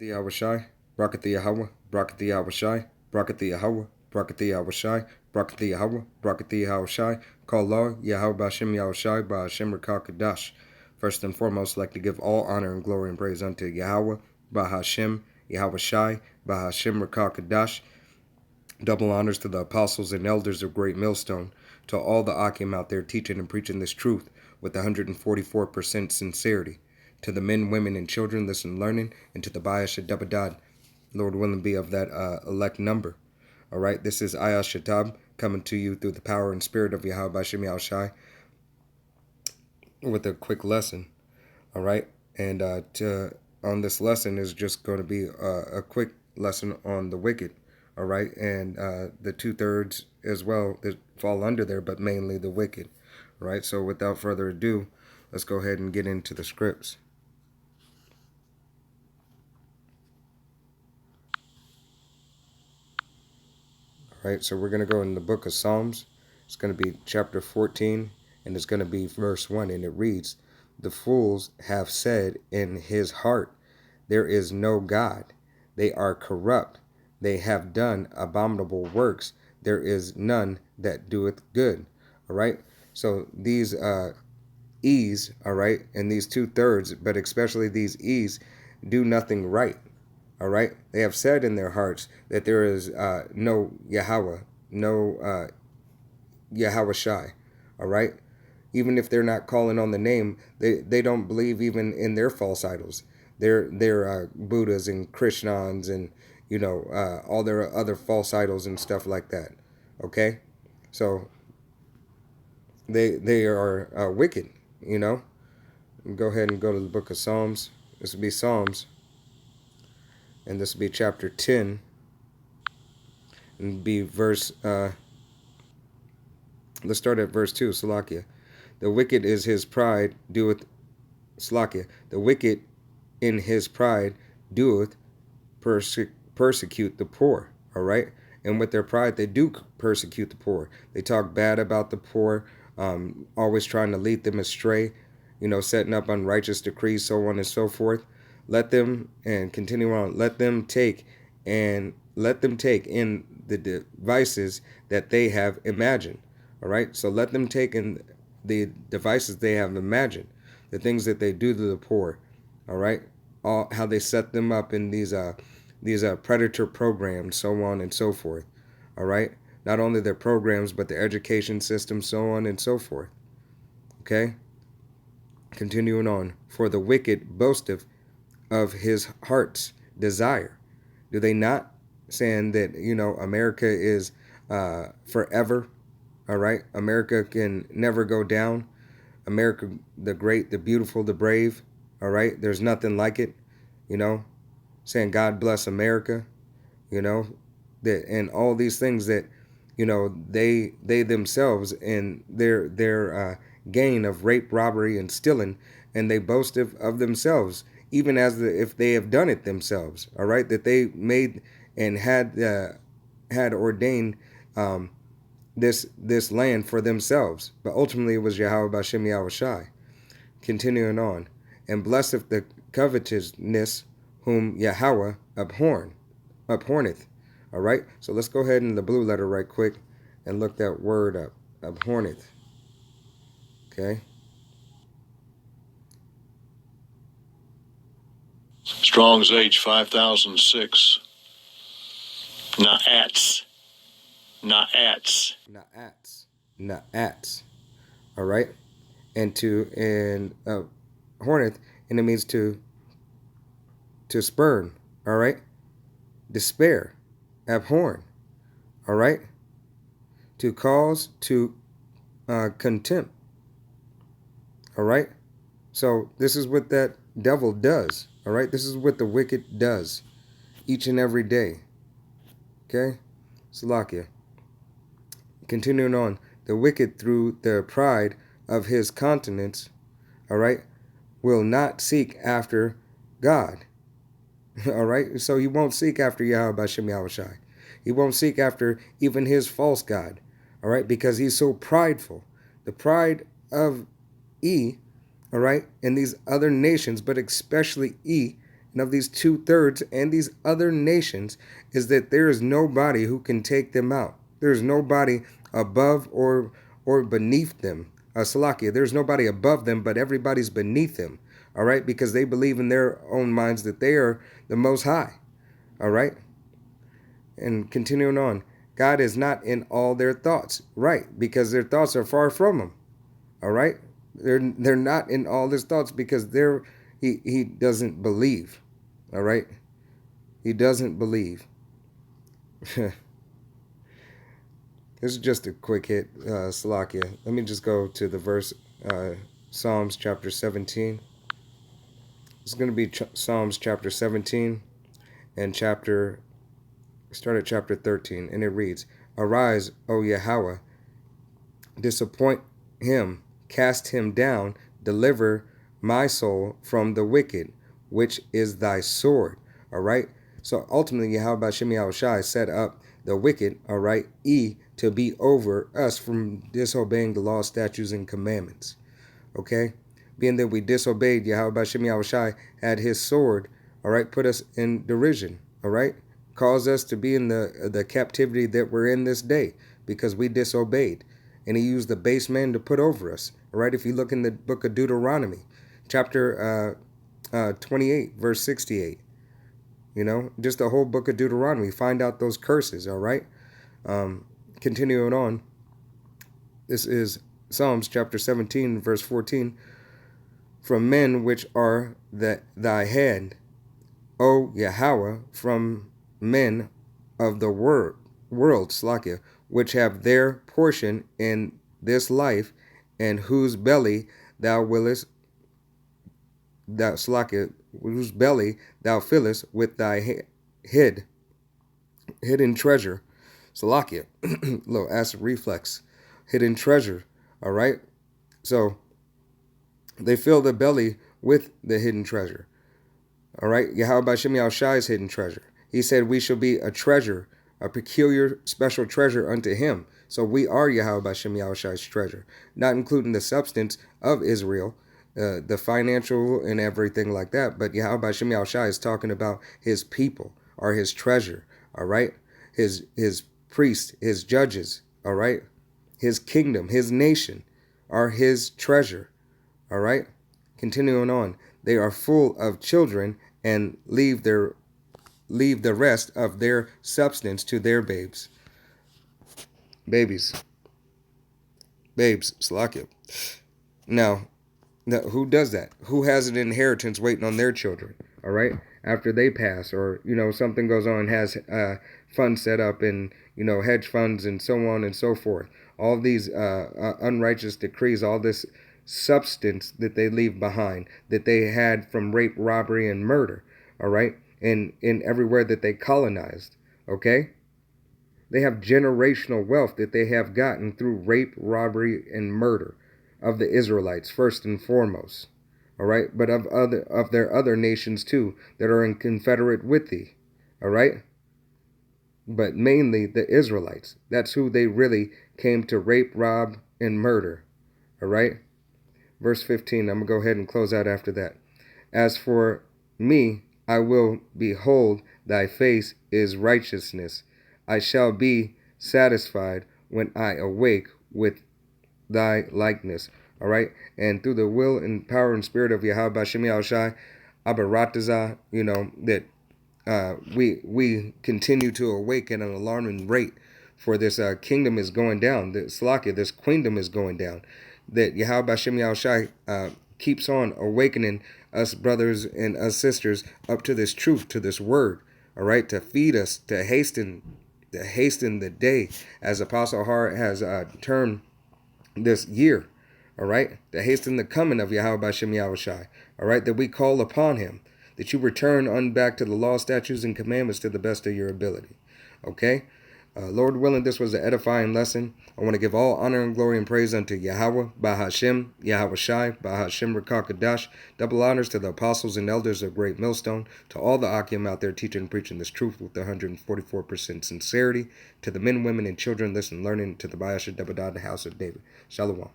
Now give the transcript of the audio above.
the Yahushai, Bracket the Yahweh, Bracket the Yahushai, Bracket the Yahweh, Bracket the Yahushai, Bracket the Yahweh, Bracket the Yahushai, Call Law, Yahweh Bashem Yahushai, Ba'ashem Rakakadash. First and foremost, I'd like to give all honor and glory and praise unto Yahweh, Bahashem, Yahushai, Bahashem Rakakadash. Double honors to the apostles and elders of Great Millstone, to all the Akim out there teaching and preaching this truth with 144% sincerity, to the men, women, and children listening, learning, and to the Bayash Dabadad, Lord willing be of that elect number. All right, this is Ayah Shatab coming to you through the power and spirit of Yahweh Bashem Yahushai with a quick lesson. All right, and on this lesson is just going to be a quick lesson on the wicked. All right, and the 2/3 as well that fall under there, but mainly the wicked. All right, so without further ado, let's go ahead and get into the scripts. All right, so we're going to go in the book of Psalms. It's going to be chapter 14, and it's going to be verse 1, and it reads, "The fools have said in his heart, there is no God. They are corrupt. They have done abominable works. There is none that doeth good." All right. So these E's, all right, and these 2/3, but especially these E's, do nothing right. All right. They have said in their hearts that there is no Yahweh, no Yahushai. All right. Even if they're not calling on the name, they don't believe even in their false idols. They're Buddhas and Krishnans and all their other false idols and stuff like that. Okay, so they are wicked. Go ahead and go to the book of Psalms. This will be Psalms, and this will be chapter 10, and be verse. Let's start at verse 2. Salakia. The wicked is his pride doeth. Salakia. The wicked in his pride doeth persecute the poor. All right, and with their pride they do persecute the poor. They talk bad about the poor, always trying to lead them astray, setting up unrighteous decrees, so on and so forth. Let them, and continue on, let them take in the devices that they have imagined. All right, so let them take in the devices they have imagined, the things that they do to the poor. All right, how they set them up in these predator programs, so on and so forth. All right, not only their programs, but their education system, so on and so forth. Okay, continuing on. For the wicked boasteth of his heart's desire. Do they not? Saying that America is forever. All right, America can never go down. America, the great, the beautiful, the brave. All right, there's nothing like it. Saying God bless America, that, and all these things that, they themselves in their gain of rape, robbery, and stealing, and they boast of themselves, even as if they have done it themselves. All right, that they made and had ordained this land for themselves, but ultimately it was Yahweh Bashem Yahushai. Continuing on, and blesseth the covetousness whom Yahweh abhorreth. All right, so let's go ahead in the blue letter right quick and look that word up. Abhorreth. Okay. Strong's H 5006. Na'ats. All right, and horneth, and it means to spurn. All right, despair, abhorrent. All right, to cause to contempt. All right, so this is what that devil does. All right, this is what the wicked does each and every day. Okay, Salakia. Continuing on, the wicked through the pride of his countenance, all right, will not seek after God. All right, so he won't seek after Yahweh Bashem Yahushai. He won't seek after even his false God. All right, because he's so prideful. The pride of E, all right, and these other nations, but especially E, and of these 2/3 and these other nations is that there is nobody who can take them out. There is nobody above or beneath them. Salakia, there's nobody above them, but everybody's beneath them. All right, because they believe in their own minds that they are the Most High. All right, and continuing on, God is not in all their thoughts, right? Because their thoughts are far from Him. All right, they're not in all His thoughts because he doesn't believe. All right, he doesn't believe. This is just a quick hit, Salakia. Let me just go to the verse, Psalms chapter 17. It's going to be Psalms chapter 17 and start at chapter 13. And it reads, Arise, O Yahweh, disappoint him, cast him down, deliver my soul from the wicked, which is thy sword. All right. So ultimately, Yahweh Shem Yahushai set up the wicked, all right, to be over us from disobeying the law, statutes, and commandments. Okay? Being that we disobeyed, Yahweh Shem Yahushai had his sword, all right, put us in derision, all right? Caused us to be in the captivity that we're in this day because we disobeyed. And he used the base man to put over us, all right? If you look in the book of Deuteronomy, chapter 28, verse 68, you know, just the whole book of Deuteronomy, find out those curses, all right? Continuing on, this is Psalms chapter 17, verse 14. From men which are thy hand, O Yahweh, from men of the world, Slakia, which have their portion in this life, and whose belly thou willest, Slakia, whose belly thou fillest with thy hidden treasure. Salakia, little acid reflex, hidden treasure, all right? So they fill the belly with the hidden treasure, all right? Yahweh Shem Yahushai's hidden treasure. He said we shall be a treasure, a peculiar special treasure unto him. So we are Yahweh Shem Yahushai's treasure, not including the substance of Israel, the financial and everything like that, but Yahweh Shem Yahushai is talking about his people are his treasure, all right? His priests, his judges, all right? His kingdom, his nation are his treasure, all right? Continuing on, they are full of children and leave the rest of their substance to their babies, Salakia. Now, who does that? Who has an inheritance waiting on their children, all right? After they pass, or, you know, something goes on, has funds set up and, you know, hedge funds and so on and so forth. All these unrighteous decrees, all this substance that they leave behind, that they had from rape, robbery, and murder, all right? In everywhere that they colonized, okay? They have generational wealth that they have gotten through rape, robbery, and murder of the Israelites, first and foremost, all right? But of their other nations too that are in confederate with thee, all right? But mainly the Israelites. That's who they really came to rape, rob, and murder, all right? Verse 15, I'm going to go ahead and close out after that. As for me, I will behold thy face is righteousness. I shall be satisfied when I awake with thy likeness. All right. And through the will and power and spirit of Yahweh Shem Yahushai, Abaratazah, you know, that we continue to awaken at an alarming rate, for this kingdom is going down. The Slakia, this queendom is going down. That Yahweh Shem Yahushai keeps on awakening us brothers and us sisters up to this truth, to this word, all right, to feed us, to hasten the day, as Apostle Hart has termed this year, all right, to hasten the coming of Yahweh Shem Yahushai, all right, that we call upon him, that you return on back to the law, statutes, and commandments to the best of your ability, okay? Lord willing, this was an edifying lesson. I want to give all honor and glory and praise unto Yahweh, Bahashem, Yahweh Shai, Bahashem Rakakadash. Double honors to the apostles and elders of Great Millstone, to all the Akim out there teaching and preaching this truth with 144% sincerity, to the men, women, and children listening, learning, to the Bayasha Debadah, the house of David. Shalom.